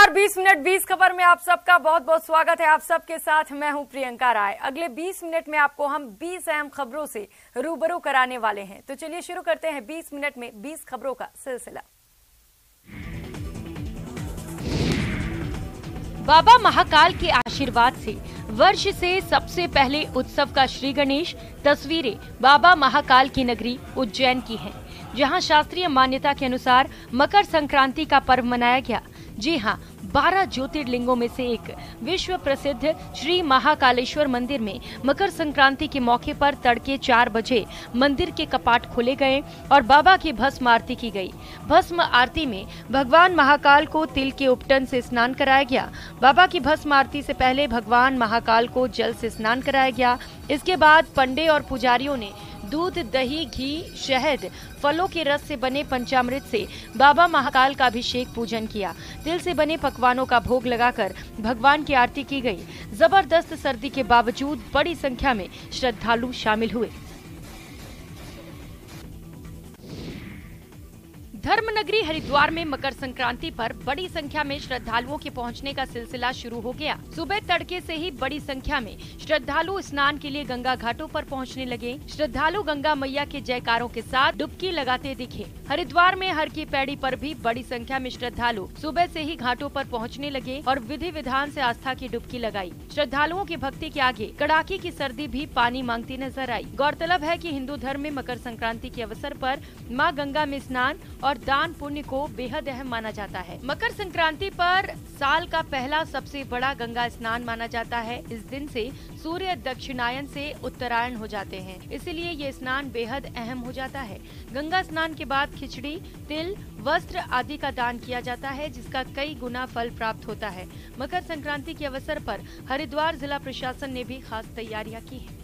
नमस्कार, 20 मिनट 20 खबर में आप सबका बहुत बहुत स्वागत है। आप सबके साथ मैं हूं प्रियंका राय। अगले 20 मिनट में आपको हम 20 अहम खबरों से रूबरू कराने वाले हैं। तो चलिए शुरू करते हैं 20 मिनट में 20 खबरों का सिलसिला। बाबा महाकाल के आशीर्वाद से वर्ष से सबसे पहले उत्सव का श्री गणेश तस्वीरें बाबा महाकाल की नगरी उज्जैन की हैं, जहां शास्त्रीय मान्यता के अनुसार मकर संक्रांति का पर्व मनाया गया। जी हां, 12 ज्योतिर्लिंगों में से एक विश्व प्रसिद्ध श्री महाकालेश्वर मंदिर में मकर संक्रांति के मौके पर तड़के 4 बजे मंदिर के कपाट खोले गए और बाबा की भस्म आरती की गई। भस्म आरती में भगवान महाकाल को तिल के उपटन से स्नान कराया गया। बाबा की भस्म आरती से पहले भगवान महाकाल को जल से स्नान कराया गया। इसके बाद पंडे और पुजारियों ने दूध, दही, घी, शहद, फलों के रस से बने पंचामृत से बाबा महाकाल का अभिषेक पूजन किया। तिल से बने पकवानों का भोग लगाकर भगवान की आरती की गई। जबरदस्त सर्दी के बावजूद बड़ी संख्या में श्रद्धालु शामिल हुए। धर्मनगरी हरिद्वार में मकर संक्रांति पर बड़ी संख्या में श्रद्धालुओं के पहुंचने का सिलसिला शुरू हो गया। सुबह तड़के से ही बड़ी संख्या में श्रद्धालु स्नान के लिए गंगा घाटों पर पहुंचने लगे। श्रद्धालु गंगा मैया के जयकारों के साथ डुबकी लगाते दिखे। हरिद्वार में हर की पैड़ी पर भी बड़ी संख्या में श्रद्धालु सुबह से ही घाटों पर पहुँचने लगे और विधि विधान से आस्था की डुबकी लगाई। श्रद्धालुओं की भक्ति के आगे कड़ाके की सर्दी भी पानी मांगती नजर आई। गौरतलब है कि हिंदू धर्म में मकर संक्रांति के अवसर पर मां गंगा में स्नान और दान पुण्य को बेहद अहम माना जाता है। मकर संक्रांति पर साल का पहला सबसे बड़ा गंगा स्नान माना जाता है। इस दिन से सूर्य दक्षिणायन से उत्तरायण हो जाते हैं, इसलिए ये स्नान बेहद अहम हो जाता है। गंगा स्नान के बाद खिचड़ी, तिल, वस्त्र आदि का दान किया जाता है, जिसका कई गुना फल प्राप्त होता है। मकर संक्रांति के अवसर पर हरिद्वार जिला प्रशासन ने भी खास तैयारियां की हैं।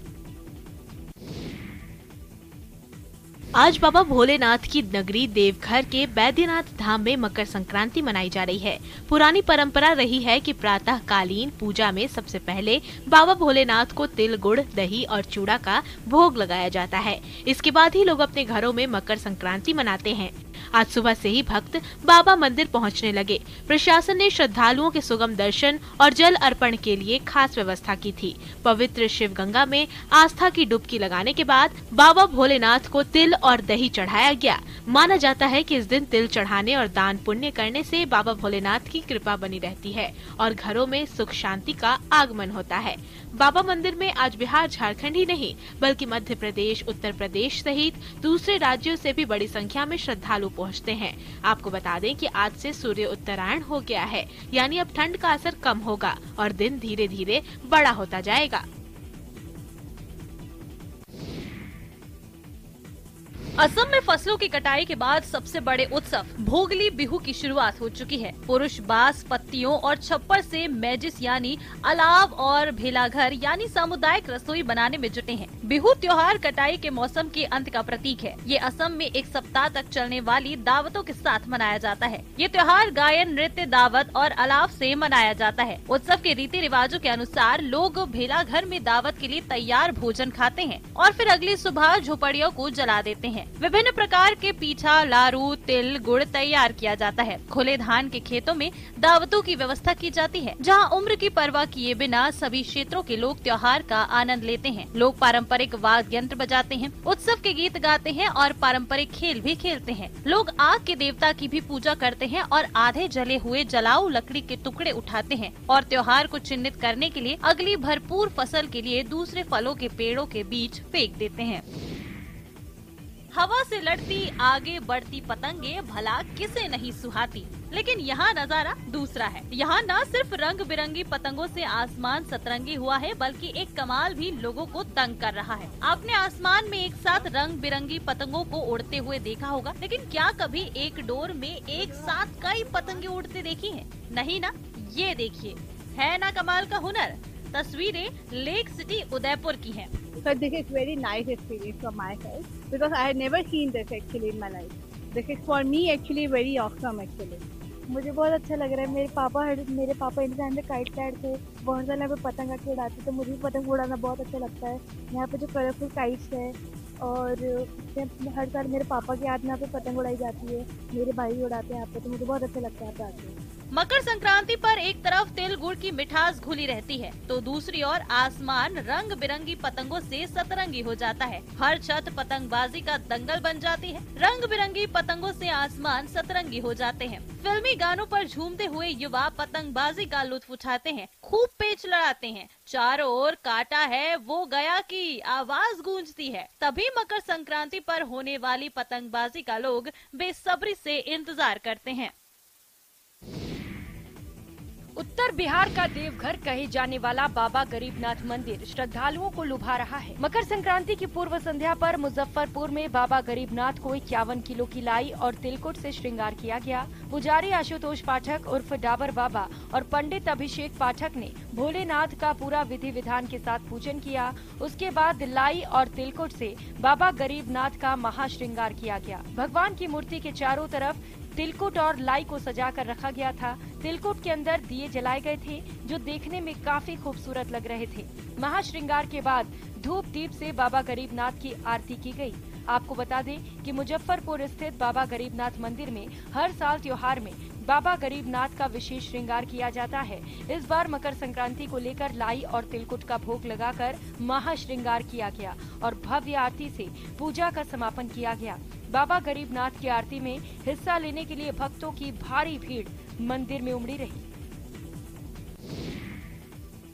आज बाबा भोलेनाथ की नगरी देवघर के बैद्यनाथ धाम में मकर संक्रांति मनाई जा रही है। पुरानी परंपरा रही है कि प्रातः कालीन पूजा में सबसे पहले बाबा भोलेनाथ को तिल, गुड़, दही और चूड़ा का भोग लगाया जाता है। इसके बाद ही लोग अपने घरों में मकर संक्रांति मनाते हैं। आज सुबह से ही भक्त बाबा मंदिर पहुंचने लगे। प्रशासन ने श्रद्धालुओं के सुगम दर्शन और जल अर्पण के लिए खास व्यवस्था की थी। पवित्र शिव गंगा में आस्था की डुबकी लगाने के बाद बाबा भोलेनाथ को तिल और दही चढ़ाया गया। माना जाता है कि इस दिन तिल चढ़ाने और दान पुण्य करने से बाबा भोलेनाथ की कृपा बनी रहती है और घरों में सुख शांति का आगमन होता है। बाबा मंदिर में आज बिहार, झारखंड ही नहीं बल्कि मध्य प्रदेश, उत्तर प्रदेश सहित दूसरे राज्यों से भी बड़ी संख्या में श्रद्धालु पहुंचते हैं। आपको बता दें कि आज से सूर्य उत्तरायण हो गया है, यानी अब ठंड का असर कम होगा और दिन धीरे धीरे बड़ा होता जाएगा। असम में फसलों की कटाई के बाद सबसे बड़े उत्सव भोगली बिहू की शुरुआत हो चुकी है। पुरुष बांस, पत्तियों और छप्पर से मैजिस यानी अलाव और भेलाघर यानी सामुदायिक रसोई बनाने में जुटे हैं। बिहू त्योहार कटाई के मौसम के अंत का प्रतीक है। ये असम में 1 सप्ताह तक चलने वाली दावतों के साथ मनाया जाता है। ये त्योहार गायन, नृत्य, दावत और अलाव से मनाया जाता है। उत्सव के रीति रिवाजों के अनुसार लोग भेलाघर में दावत के लिए तैयार भोजन खाते हैं और फिर अगली सुबह झोपड़ियों को जला देते हैं। विभिन्न प्रकार के पीठा, लारू, तिल, गुड़ तैयार किया जाता है। खुले धान के खेतों में दावतों की व्यवस्था की जाती है, जहां उम्र की परवाह किए बिना सभी क्षेत्रों के लोग त्योहार का आनंद लेते हैं। लोग पारंपरिक वाद्य यंत्र बजाते हैं, उत्सव के गीत गाते हैं और पारंपरिक खेल भी खेलते हैं। लोग आग के देवता की भी पूजा करते हैं और आधे जले हुए जलाऊ लकड़ी के टुकड़े उठाते हैं और त्योहार को चिन्हित करने के लिए अगली भरपूर फसल के लिए दूसरे फलों के पेड़ों के बीच फेंक देते हैं। हवा से लड़ती आगे बढ़ती पतंगे भला किसे नहीं सुहाती, लेकिन यहाँ नजारा दूसरा है। यहाँ न सिर्फ रंग बिरंगी पतंगों से आसमान सतरंगी हुआ है, बल्कि एक कमाल भी लोगों को तंग कर रहा है। आपने आसमान में एक साथ रंग बिरंगी पतंगों को उड़ते हुए देखा होगा, लेकिन क्या कभी एक डोर में एक साथ कई पतंगे उड़ते देखी हैं? नहीं ना। ये देखिए, है ना कमाल का हुनर। तस्वीरें लेक सिटी उदयपुर की हैं। So this is very nice experience from my side because I had never seen this actually in my life. This is for me actually very awesome actually. मुझे बहुत अच्छा लग रहा है। मेरे पापा इन टाइम पे काइट पैड थे, बहुत सारे यहाँ पे पतंग आके उड़ाते, तो मुझे भी पतंग उड़ाना बहुत अच्छा लगता है। यहाँ पे जो कलरफुल काइट्स है और हर साल मेरे पापा के हाथ में यहाँ पे पतंग उड़ाई जाती है, मेरे भाई उड़ाते हैं यहाँ पे, तो मुझे बहुत अच्छा लगता है यहाँ पे आके। मकर संक्रांति पर एक तरफ तिल गुड़ की मिठास घुली रहती है तो दूसरी ओर आसमान रंग बिरंगी पतंगों से सतरंगी हो जाता है। हर छत पतंगबाजी का दंगल बन जाती है। रंग बिरंगी पतंगों से आसमान सतरंगी हो जाते हैं। फिल्मी गानों पर झूमते हुए युवा पतंगबाजी का लुत्फ उठाते हैं, खूब पेच लड़ाते हैं। चारों ओर काटा है वो गया की आवाज गूंजती है। तभी मकर संक्रांति पर होने वाली पतंगबाजी का लोग बेसब्री से इंतजार करते हैं। उत्तर बिहार का देवघर कहे जाने वाला बाबा गरीबनाथ मंदिर श्रद्धालुओं को लुभा रहा है। मकर संक्रांति की पूर्व संध्या पर मुजफ्फरपुर में बाबा गरीबनाथ को 51 किलो की लाई और तिलकुट से श्रृंगार किया गया। पुजारी आशुतोष पाठक उर्फ डाबर बाबा और पंडित अभिषेक पाठक ने भोलेनाथ का पूरा विधि विधान के साथ पूजन किया। उसके बाद लाई और तिलकुट से बाबा गरीबनाथ का महाश्रृंगार किया गया। भगवान की मूर्ति के चारों तरफ तिलकुट और लाई को सजाकर रखा गया था। तिलकुट के अंदर दिए जलाए गए थे जो देखने में काफी खूबसूरत लग रहे थे। महाश्रृंगार के बाद धूप दीप से बाबा गरीबनाथ की आरती की गई। आपको बता दें कि मुजफ्फरपुर स्थित बाबा गरीबनाथ मंदिर में हर साल त्योहार में बाबा गरीबनाथ का विशेष श्रृंगार किया जाता है। इस बार मकर संक्रांति को लेकर लाई और तिलकुट का भोग लगाकर महाश्रृंगार किया गया और भव्य आरती से पूजा का समापन किया गया। बाबा गरीबनाथ की आरती में हिस्सा लेने के लिए भक्तों की भारी भीड़ मंदिर में उमड़ी रही।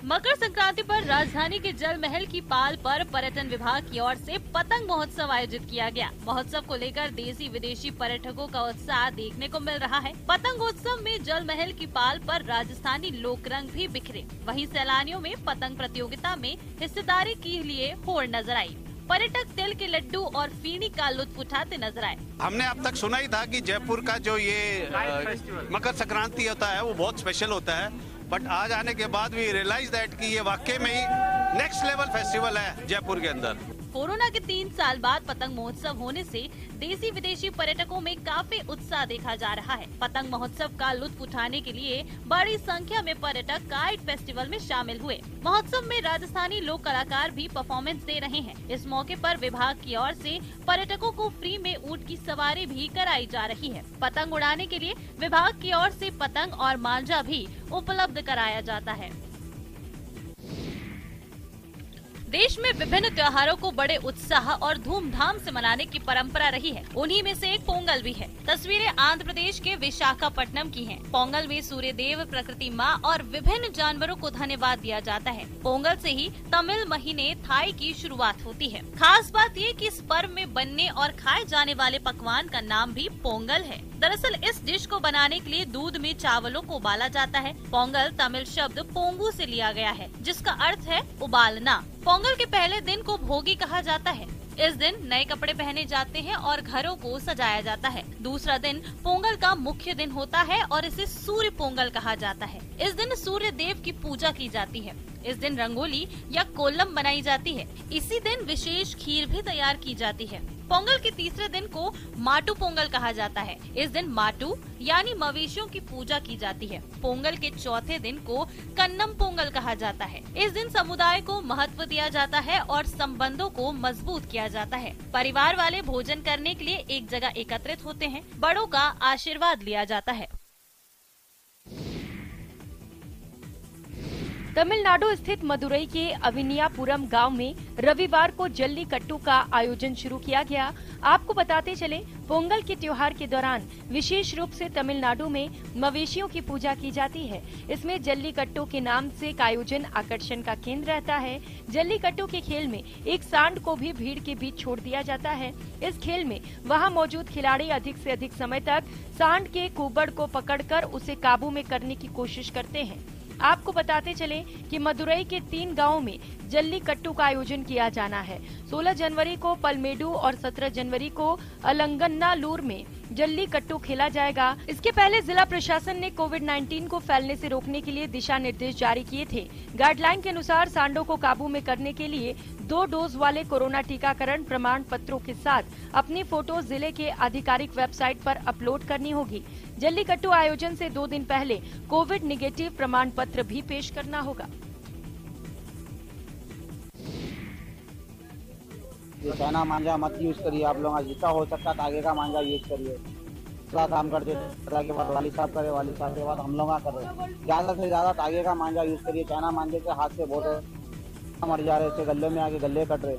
मकर संक्रांति पर राजधानी के जल महल की पाल पर पर्यटन विभाग की ओर से पतंग महोत्सव आयोजित किया गया। महोत्सव को लेकर देसी विदेशी पर्यटकों का उत्साह देखने को मिल रहा है। पतंगोत्सव में जल महल की पाल पर राजस्थानी लोक रंग भी बिखरे। वहीं सैलानियों में पतंग प्रतियोगिता में हिस्सेदारी के लिए होड़ नजर आई। पर्यटक तिल के लड्डू और फीनी का लुत्फ उठाते नजर आए। हमने अब तक सुना ही था कि जयपुर का जो ये मकर संक्रांति होता है वो बहुत स्पेशल होता है, बट आज आने के बाद वी रियलाइज दैट कि ये वाकई में ही नेक्स्ट लेवल फेस्टिवल है जयपुर के अंदर। कोरोना के 3 साल बाद पतंग महोत्सव होने से देसी विदेशी पर्यटकों में काफी उत्साह देखा जा रहा है। पतंग महोत्सव का लुत्फ उठाने के लिए बड़ी संख्या में पर्यटक काइट फेस्टिवल में शामिल हुए। महोत्सव में राजस्थानी लोक कलाकार भी परफॉर्मेंस दे रहे हैं। इस मौके पर विभाग की ओर से पर्यटकों को फ्री में ऊंट की सवारी भी कराई जा रही है। पतंग उड़ाने के लिए विभाग की ओर से पतंग और मांझा भी उपलब्ध कराया जाता है। देश में विभिन्न त्योहारों को बड़े उत्साह और धूमधाम से मनाने की परंपरा रही है। उन्हीं में से एक पोंगल भी है। तस्वीरें आंध्र प्रदेश के विशाखापट्टनम की हैं। पोंगल में सूर्य देव, प्रकृति माँ और विभिन्न जानवरों को धन्यवाद दिया जाता है। पोंगल से ही तमिल महीने थाई की शुरुआत होती है। खास बात ये कि इस पर्व में बनने और खाए जाने वाले पकवान का नाम भी पोंगल है। दरअसल इस डिश को बनाने के लिए दूध में चावलों को उबाला जाता है। पोंगल तमिल शब्द पोंगू से लिया गया है, जिसका अर्थ है उबालना। पोंगल के पहले दिन को भोगी कहा जाता है। इस दिन नए कपड़े पहने जाते हैं और घरों को सजाया जाता है। दूसरा दिन पोंगल का मुख्य दिन होता है और इसे सूर्य पोंगल कहा जाता है। इस दिन सूर्य देव की पूजा की जाती है। इस दिन रंगोली या कोलम बनाई जाती है। इसी दिन विशेष खीर भी तैयार की जाती है। पोंगल के तीसरे दिन को माटू पोंगल कहा जाता है। इस दिन माटू यानी मवेशियों की पूजा की जाती है। पोंगल के चौथे दिन को कन्नम पोंगल कहा जाता है। इस दिन समुदाय को महत्व दिया जाता है और संबंधों को मजबूत किया जाता है। परिवार वाले भोजन करने के लिए एक जगह एकत्रित होते हैं। बड़ों का आशीर्वाद लिया जाता है। तमिलनाडु स्थित मदुरई के अविनियापुरम गांव में रविवार को जल्लीकट्टू का आयोजन शुरू किया गया। आपको बताते चले, पोंगल के त्योहार के दौरान विशेष रूप से तमिलनाडु में मवेशियों की पूजा की जाती है। इसमें जल्लीकट्टू के नाम से का आयोजन आकर्षण का केंद्र रहता है। जल्लीकट्टू के खेल में एक सांड को भी भीड़ के बीच छोड़ दिया जाता है। इस खेल में वहां मौजूद खिलाड़ी अधिक से अधिक समय तक सांड के कुबड़ को पकड़कर उसे काबू में करने की कोशिश करते हैं। आपको बताते चले कि मदुरई के 3 गांवों में जल्लीकट्टू का आयोजन किया जाना है। 16 जनवरी को पलमेडु और 17 जनवरी को अलंगन्नालूर में जल्लीकट्टू खेला जाएगा। इसके पहले जिला प्रशासन ने कोविड-19 को फैलने से रोकने के लिए दिशा निर्देश जारी किए थे। गाइडलाइन के अनुसार सांडों को काबू में करने के लिए 2 डोज वाले कोरोना टीकाकरण प्रमाण पत्रों के साथ अपनी फोटो जिले के आधिकारिक वेबसाइट पर अपलोड करनी होगी। जल्लीकट्टू आयोजन से 2 दिन पहले कोविड निगेटिव प्रमाण पत्र भी पेश करना होगा। ये चाइना मांझा मत यूज करिए आप लोग, जितना हो सकता है आगे का मांझा यूज करिए। का काम करते थे, के बाद वाली साहब करे, वाली साहब के बाद हम लोग कर रहे। ज्यादा से ज्यादा तागे का मांझा यूज करिए, चाइना मांझे के हाथ से बहुत मर जा रहे थे, गले में आके गले कट रहे।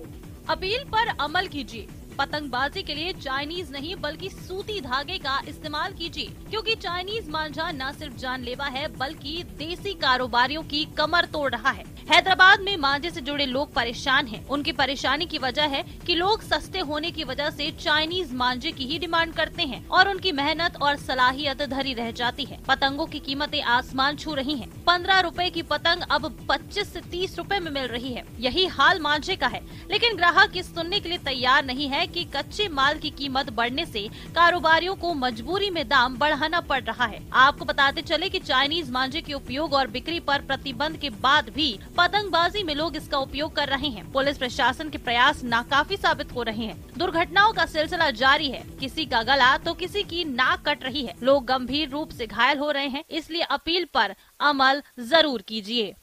अपील पर अमल कीजिए। पतंगबाजी के लिए चाइनीज नहीं बल्कि सूती धागे का इस्तेमाल कीजिए, क्योंकि चाइनीज मांझा न सिर्फ जानलेवा है बल्कि देसी कारोबारियों की कमर तोड़ रहा है। हैदराबाद में मांझे से जुड़े लोग परेशान हैं। उनकी परेशानी की वजह है कि लोग सस्ते होने की वजह से चाइनीज मांझे की ही डिमांड करते हैं और उनकी मेहनत और सलाहियत धरी रह जाती है। पतंगों की कीमतें आसमान छू रही हैं। 15 रुपए की पतंग अब 25 से 30 रुपए में मिल रही है। यही हाल मांझे का है, लेकिन ग्राहक इस सुनने के लिए तैयार नहीं है कि कच्चे माल की कीमत बढ़ने से कारोबारियों को मजबूरी में दाम बढ़ाना पड़ रहा है। आपको बताते चले कि चाइनीज मांझे के उपयोग और बिक्री पर प्रतिबंध के बाद भी पतंगबाजी में लोग इसका उपयोग कर रहे हैं। पुलिस प्रशासन के प्रयास नाकाफी साबित हो रहे हैं। दुर्घटनाओं का सिलसिला जारी है। किसी का गला तो किसी की नाक कट रही है। लोग गंभीर रूप से घायल हो रहे हैं। इसलिए अपील पर अमल जरूर कीजिए।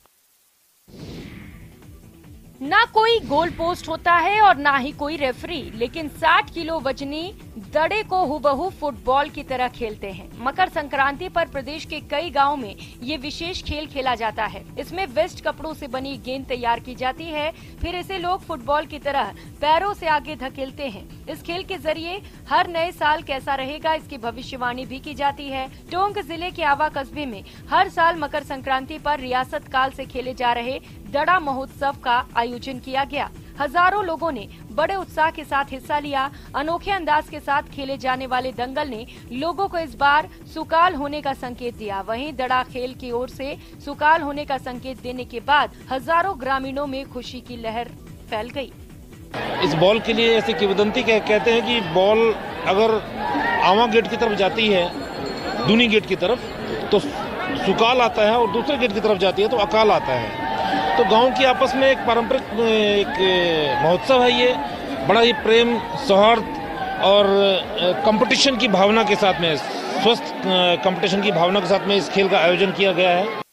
ना कोई गोल पोस्ट होता है और ना ही कोई रेफरी, लेकिन 60 किलो वजनी दड़े को हुबहू फुटबॉल की तरह खेलते हैं। मकर संक्रांति पर प्रदेश के कई गांवों में ये विशेष खेल खेला जाता है। इसमें वेस्ट कपड़ों से बनी गेंद तैयार की जाती है, फिर इसे लोग फुटबॉल की तरह पैरों से आगे धकेलते हैं। इस खेल के जरिए हर नए साल कैसा रहेगा इसकी भविष्यवाणी भी की जाती है। टोंक जिले के आवा कस्बे में हर साल मकर संक्रांति पर रियासत काल से खेले जा रहे दड़ा महोत्सव का आयोजन किया गया। हजारों लोगों ने बड़े उत्साह के साथ हिस्सा लिया। अनोखे अंदाज के साथ खेले जाने वाले दंगल ने लोगों को इस बार सुकाल होने का संकेत दिया। वहीं दड़ा खेल की ओर से सुकाल होने का संकेत देने के बाद हजारों ग्रामीणों में खुशी की लहर फैल गई। इस बॉल के लिए ऐसी किंवदंती कहते हैं कि बॉल अगर आवा गेट की तरफ जाती है, दूनी गेट की तरफ, तो सुकाल आता है और दूसरे गेट की तरफ जाती है तो अकाल आता है। तो गांव की आपस में एक पारंपरिक एक महोत्सव है। ये बड़ा ही प्रेम, सौहार्द और कंपटीशन की भावना के साथ में, स्वस्थ कंपटीशन की भावना के साथ में इस खेल का आयोजन किया गया है।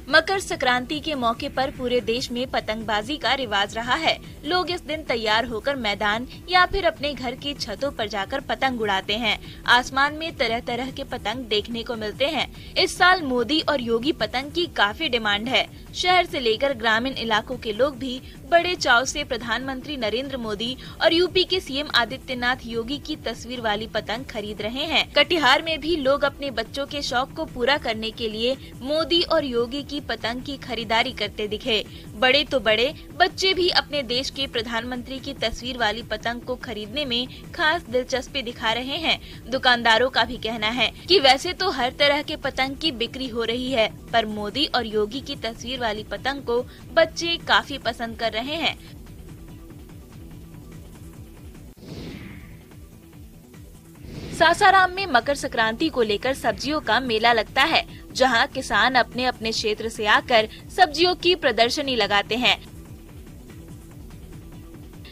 मकर संक्रांति के मौके पर पूरे देश में पतंगबाजी का रिवाज रहा है। लोग इस दिन तैयार होकर मैदान या फिर अपने घर की छतों पर जाकर पतंग उड़ाते हैं। आसमान में तरह तरह के पतंग देखने को मिलते हैं। इस साल मोदी और योगी पतंग की काफी डिमांड है। शहर से लेकर ग्रामीण इलाकों के लोग भी बड़े चाव से प्रधानमंत्री नरेंद्र मोदी और यूपी के सीएम आदित्यनाथ योगी की तस्वीर वाली पतंग खरीद रहे हैं। कटिहार में भी लोग अपने बच्चों के शौक को पूरा करने के लिए मोदी और योगी की पतंग की खरीदारी करते दिखे। बड़े तो बड़े, बच्चे भी अपने देश के प्रधानमंत्री की तस्वीर वाली पतंग को खरीदने में खास दिलचस्पी दिखा रहे हैं। दुकानदारों का भी कहना है कि वैसे तो हर तरह के पतंग की बिक्री हो रही है, पर मोदी और योगी की तस्वीर वाली पतंग को बच्चे काफी पसंद कर रहे हैं। सासाराम में मकर संक्रांति को लेकर सब्जियों का मेला लगता है, जहां किसान अपने अपने क्षेत्र से आकर सब्जियों की प्रदर्शनी लगाते हैं।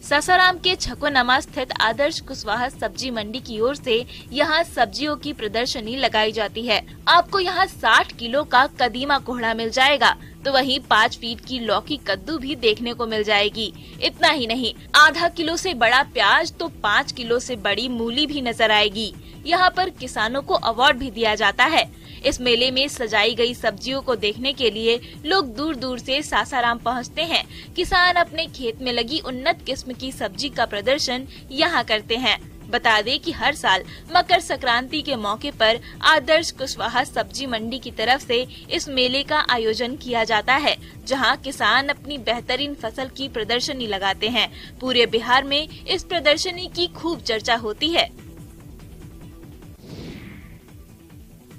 सासाराम के छकोनमा स्थित आदर्श कुशवाहा सब्जी मंडी की ओर से यहां सब्जियों की प्रदर्शनी लगाई जाती है। आपको यहां 60 किलो का कदीमा कोहड़ा मिल जाएगा, तो वहीं 5 फीट की लौकी कद्दू भी देखने को मिल जाएगी। इतना ही नहीं, आधा किलो से बड़ा प्याज तो 5 किलो से बड़ी मूली भी नजर आएगी। यहाँ पर किसानों को अवार्ड भी दिया जाता है। इस मेले में सजाई गई सब्जियों को देखने के लिए लोग दूर दूर से सासाराम पहुँचते हैं। किसान अपने खेत में लगी उन्नत किस्म की सब्जी का प्रदर्शन यहाँ करते हैं। बता दें कि हर साल मकर संक्रांति के मौके पर आदर्श कुशवाहा सब्जी मंडी की तरफ से इस मेले का आयोजन किया जाता है, जहां किसान अपनी बेहतरीन फसल की प्रदर्शनी लगाते हैं। पूरे बिहार में इस प्रदर्शनी की खूब चर्चा होती है।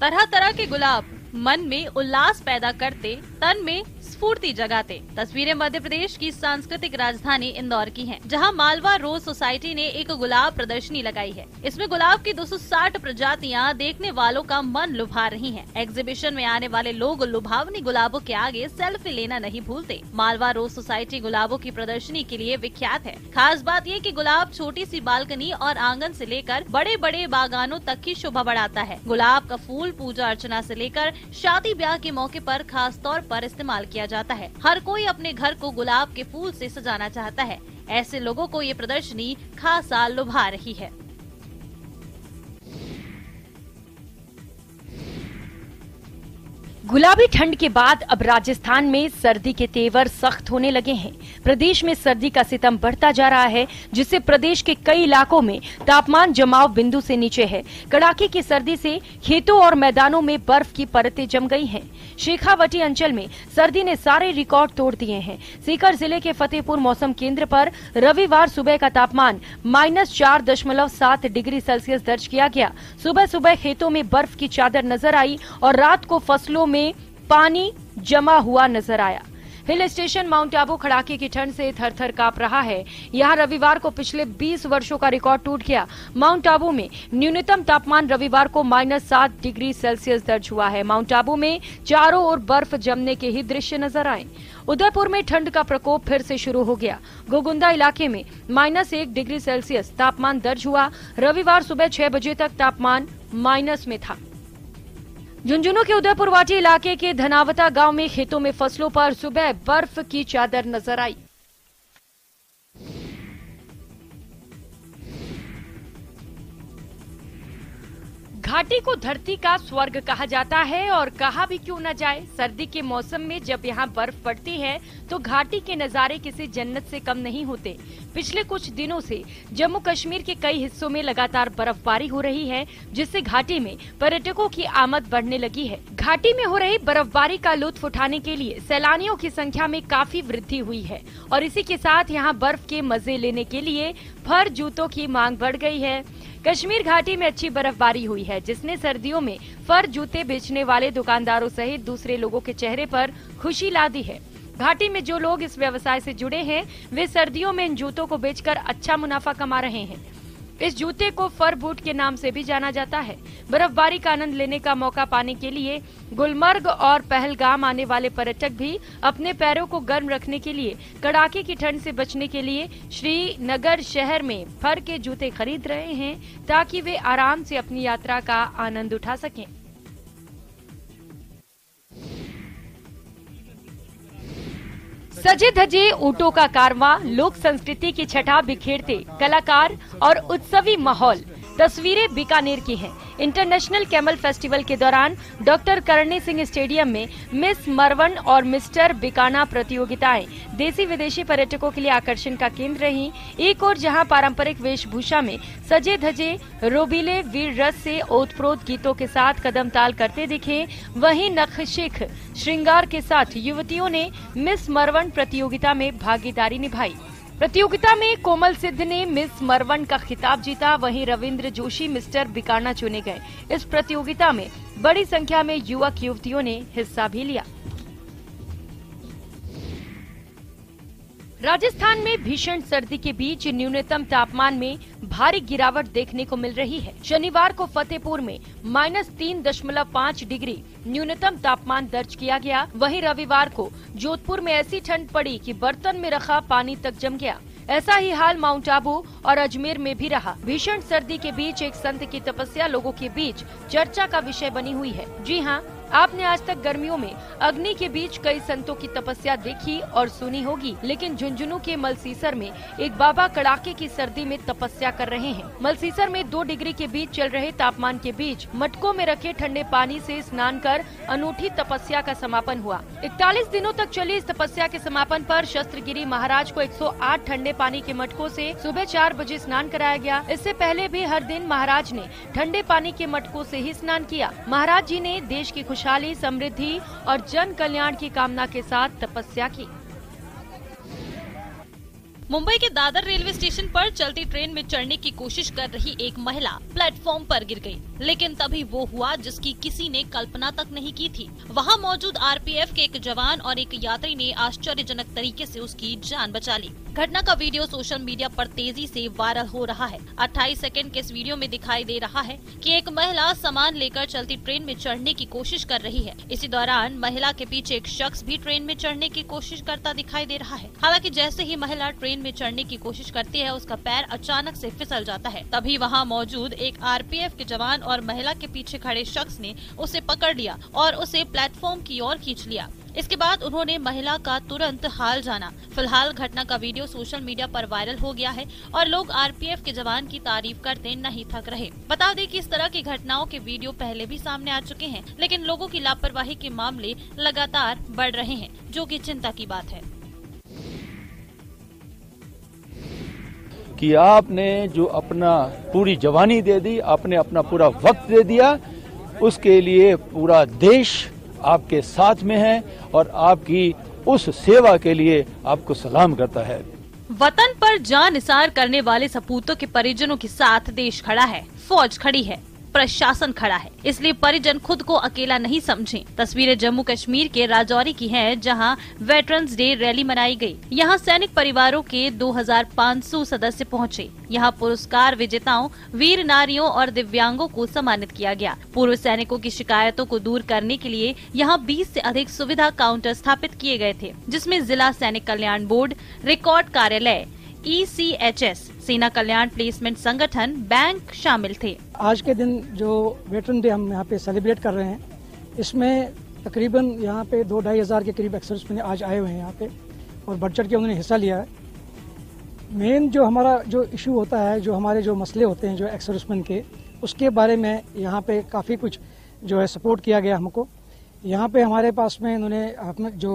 तरह तरह के गुलाब मन में उल्लास पैदा करते, तन में स्फूर्ति जगाते। तस्वीरें मध्य प्रदेश की सांस्कृतिक राजधानी इंदौर की हैं, जहां मालवा रोज सोसाइटी ने एक गुलाब प्रदर्शनी लगाई है। इसमें गुलाब की 260 प्रजातियां देखने वालों का मन लुभा रही हैं। एग्जीबिशन में आने वाले लोग लुभावनी गुलाबों के आगे सेल्फी लेना नहीं भूलते। मालवा रोज सोसाइटी गुलाबों की प्रदर्शनी के लिए विख्यात है। खास बात ये कि गुलाब छोटी सी बालकनी और आंगन से लेकर बड़े बड़े बागानों तक की शोभा बढ़ाता है। गुलाब का फूल पूजा अर्चना से लेकर शादी ब्याह के मौके पर खास तौर पर इस्तेमाल किया जाता है। हर कोई अपने घर को गुलाब के फूल से सजाना चाहता है। ऐसे लोगों को ये प्रदर्शनी खासा लुभा रही है। गुलाबी ठंड के बाद अब राजस्थान में सर्दी के तेवर सख्त होने लगे हैं। प्रदेश में सर्दी का सितम बढ़ता जा रहा है, जिससे प्रदेश के कई इलाकों में तापमान जमाव बिंदु से नीचे है। कड़ाके की सर्दी से खेतों और मैदानों में बर्फ की परतें जम गई हैं। शेखावटी अंचल में सर्दी ने सारे रिकॉर्ड तोड़ दिए हैं। सीकर जिले के फतेहपुर मौसम केंद्र पर रविवार सुबह का तापमान -4.7 डिग्री सेल्सियस दर्ज किया गया। सुबह सुबह खेतों में बर्फ की चादर नजर आई और रात को फसलों में पानी जमा हुआ नजर आया। हिल स्टेशन माउंट आबू कड़ाके की ठंड से थर-थर कांप रहा है। यहाँ रविवार को पिछले 20 वर्षों का रिकॉर्ड टूट गया। माउंट आबू में न्यूनतम तापमान रविवार को -7 डिग्री सेल्सियस दर्ज हुआ है। माउंट आबू में चारों ओर बर्फ जमने के ही दृश्य नजर आए। उदयपुर में ठंड का प्रकोप फिर से शुरू हो गया। गोगुंदा इलाके में -1 डिग्री सेल्सियस तापमान दर्ज हुआ। रविवार सुबह 6 बजे तक तापमान माइनस में था। झुंझुनू के उदयपुरवाटी इलाके के धनावता गांव में खेतों में फसलों पर सुबह बर्फ की चादर नजर आई। घाटी को धरती का स्वर्ग कहा जाता है और कहा भी क्यों न जाए। सर्दी के मौसम में जब यहाँ बर्फ पड़ती है तो घाटी के नजारे किसी जन्नत से कम नहीं होते। पिछले कुछ दिनों से जम्मू कश्मीर के कई हिस्सों में लगातार बर्फबारी हो रही है, जिससे घाटी में पर्यटकों की आमद बढ़ने लगी है। घाटी में हो रही बर्फबारी का लुत्फ उठाने के लिए सैलानियों की संख्या में काफी वृद्धि हुई है और इसी के साथ यहाँ बर्फ के मजे लेने के लिए फर जूतों की मांग बढ़ गई है। कश्मीर घाटी में अच्छी बर्फबारी हुई है, जिसने सर्दियों में फर जूते बेचने वाले दुकानदारों सहित दूसरे लोगों के चेहरे पर खुशी ला दी है। घाटी में जो लोग इस व्यवसाय से जुड़े हैं, वे सर्दियों में इन जूतों को बेचकर अच्छा मुनाफा कमा रहे हैं। इस जूते को फर बूट के नाम से भी जाना जाता है। बर्फबारी का आनंद लेने का मौका पाने के लिए गुलमर्ग और पहलगाम आने वाले पर्यटक भी अपने पैरों को गर्म रखने के लिए कड़ाके की ठंड से बचने के लिए श्रीनगर शहर में फर के जूते खरीद रहे हैं, ताकि वे आराम से अपनी यात्रा का आनंद उठा सकें। सजे धजे ऊँटों का कारवां, लोक संस्कृति की छटा बिखेरते कलाकार और उत्सवी माहौल। तस्वीरें बीकानेर की हैं। इंटरनेशनल कैमल फेस्टिवल के दौरान डॉक्टर करणी सिंह स्टेडियम में मिस मरवन और मिस्टर बीकाना प्रतियोगिताएं देसी विदेशी पर्यटकों के लिए आकर्षण का केंद्र रही। एक और जहां पारंपरिक वेशभूषा में सजे धजे रोबीले वीर रस से ओतप्रोत गीतों के साथ कदम ताल करते दिखे, वहीं नखशिख श्रृंगार के साथ युवतियों ने मिस मरवन प्रतियोगिता में भागीदारी निभाई। प्रतियोगिता में कोमल सिद्ध ने मिस मरवन का खिताब जीता, वहीं रविंद्र जोशी मिस्टर बीकाना चुने गए। इस प्रतियोगिता में बड़ी संख्या में युवक युवतियों ने हिस्सा भी लिया। राजस्थान में भीषण सर्दी के बीच न्यूनतम तापमान में भारी गिरावट देखने को मिल रही है। शनिवार को फतेहपुर में -3.5 डिग्री न्यूनतम तापमान दर्ज किया गया। वहीं रविवार को जोधपुर में ऐसी ठंड पड़ी कि बर्तन में रखा पानी तक जम गया। ऐसा ही हाल माउंट आबू और अजमेर में भी रहा। भीषण सर्दी के बीच एक संत की तपस्या लोगों के बीच चर्चा का विषय बनी हुई है। जी हाँ, आपने आज तक गर्मियों में अग्नि के बीच कई संतों की तपस्या देखी और सुनी होगी, लेकिन झुंझुनू के मलसीसर में एक बाबा कड़ाके की सर्दी में तपस्या कर रहे हैं। मलसीसर में 2 डिग्री के बीच चल रहे तापमान के बीच मटकों में रखे ठंडे पानी से स्नान कर अनूठी तपस्या का समापन हुआ। 41 दिनों तक चली इस तपस्या के समापन पर शस्त्रगिरी महाराज को 108 ठंडे पानी के मटकों से सुबह 4 बजे स्नान कराया गया। इससे पहले भी हर दिन महाराज ने ठंडे पानी के मटकों से ही स्नान किया। महाराज जी ने देश की खुशहाली, समृद्धि और जन कल्याण की कामना के साथ तपस्या की। मुंबई के दादर रेलवे स्टेशन पर चलती ट्रेन में चढ़ने की कोशिश कर रही एक महिला प्लेटफॉर्म पर गिर गई, लेकिन तभी वो हुआ जिसकी किसी ने कल्पना तक नहीं की थी। वहां मौजूद आरपीएफ के एक जवान और एक यात्री ने आश्चर्यजनक तरीके से उसकी जान बचा ली। घटना का वीडियो सोशल मीडिया पर तेजी से वायरल हो रहा है। 28 सेकंड के इस वीडियो में दिखाई दे रहा है कि एक महिला सामान लेकर चलती ट्रेन में चढ़ने की कोशिश कर रही है। इसी दौरान महिला के पीछे एक शख्स भी ट्रेन में चढ़ने की कोशिश करता दिखाई दे रहा है। हालांकि जैसे ही महिला ट्रेन में चढ़ने की कोशिश करती है, उसका पैर अचानक से फिसल जाता है। तभी वहां मौजूद एक आरपीएफ के जवान और महिला के पीछे खड़े शख्स ने उसे पकड़ लिया और उसे प्लेटफॉर्म की ओर खींच लिया। इसके बाद उन्होंने महिला का तुरंत हाल जाना। फिलहाल घटना का वीडियो सोशल मीडिया पर वायरल हो गया है और लोग आरपीएफ के जवान की तारीफ करते नहीं थक रहे। बता दें कि इस तरह की घटनाओं के वीडियो पहले भी सामने आ चुके हैं, लेकिन लोगों की लापरवाही के मामले लगातार बढ़ रहे हैं, जो कि चिंता की बात है। कि आपने जो अपना पूरी जवानी दे दी, आपने अपना पूरा वक्त दे दिया, उसके लिए पूरा देश आपके साथ में है और आपकी उस सेवा के लिए आपको सलाम करता है। वतन पर जान निसार करने वाले सपूतों के परिजनों के साथ देश खड़ा है, फौज खड़ी है, प्रशासन खड़ा है, इसलिए परिजन खुद को अकेला नहीं समझें। तस्वीरें जम्मू कश्मीर के राजौरी की हैं, जहां वेटरन्स डे रैली मनाई गई। यहां सैनिक परिवारों के 2500 सदस्य पहुंचे। यहां पुरस्कार विजेताओं, वीर नारियों और दिव्यांगों को सम्मानित किया गया। पूर्व सैनिकों की शिकायतों को दूर करने के लिए यहां 20 से अधिक सुविधा काउंटर स्थापित किए गए थे, जिसमें जिला सैनिक कल्याण बोर्ड, रिकॉर्ड कार्यालय, ECHS, सेना कल्याण प्लेसमेंट संगठन, बैंक शामिल थे। आज के दिन जो वेटरन डे हम यहाँ पे सेलिब्रेट कर रहे हैं, इसमें तकरीबन यहाँ पे 2-2.5 हज़ार के करीब एक्सर्विसमैन आज आए हुए हैं यहाँ पे और बढ़ चढ़ के उन्होंने हिस्सा लिया है। मेन जो हमारा जो इशू होता है, जो हमारे जो मसले होते हैं जो एक्सर्विसमैन के, उसके बारे में यहाँ पे काफ़ी कुछ जो है सपोर्ट किया गया हमको। यहाँ पे हमारे पास में इन्होंने जो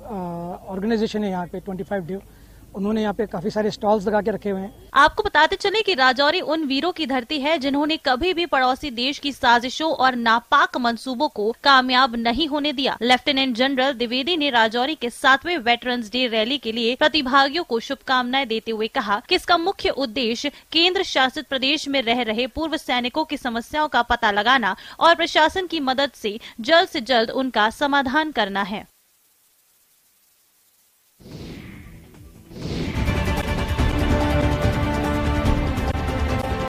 ऑर्गेनाइजेशन है यहाँ पे 25 डे, उन्होंने यहाँ पे काफी सारे स्टॉल्स लगा के रखे हुए हैं। आपको बताते चले कि राजौरी उन वीरों की धरती है जिन्होंने कभी भी पड़ोसी देश की साजिशों और नापाक मंसूबों को कामयाब नहीं होने दिया। लेफ्टिनेंट जनरल द्विवेदी ने राजौरी के 7वें वेटरन्स डे रैली के लिए प्रतिभागियों को शुभकामनाएं देते हुए कहा कि इसका मुख्य उद्देश्य केंद्र शासित प्रदेश में रह रहे पूर्व सैनिकों की समस्याओं का पता लगाना और प्रशासन की मदद से जल्द उनका समाधान करना है।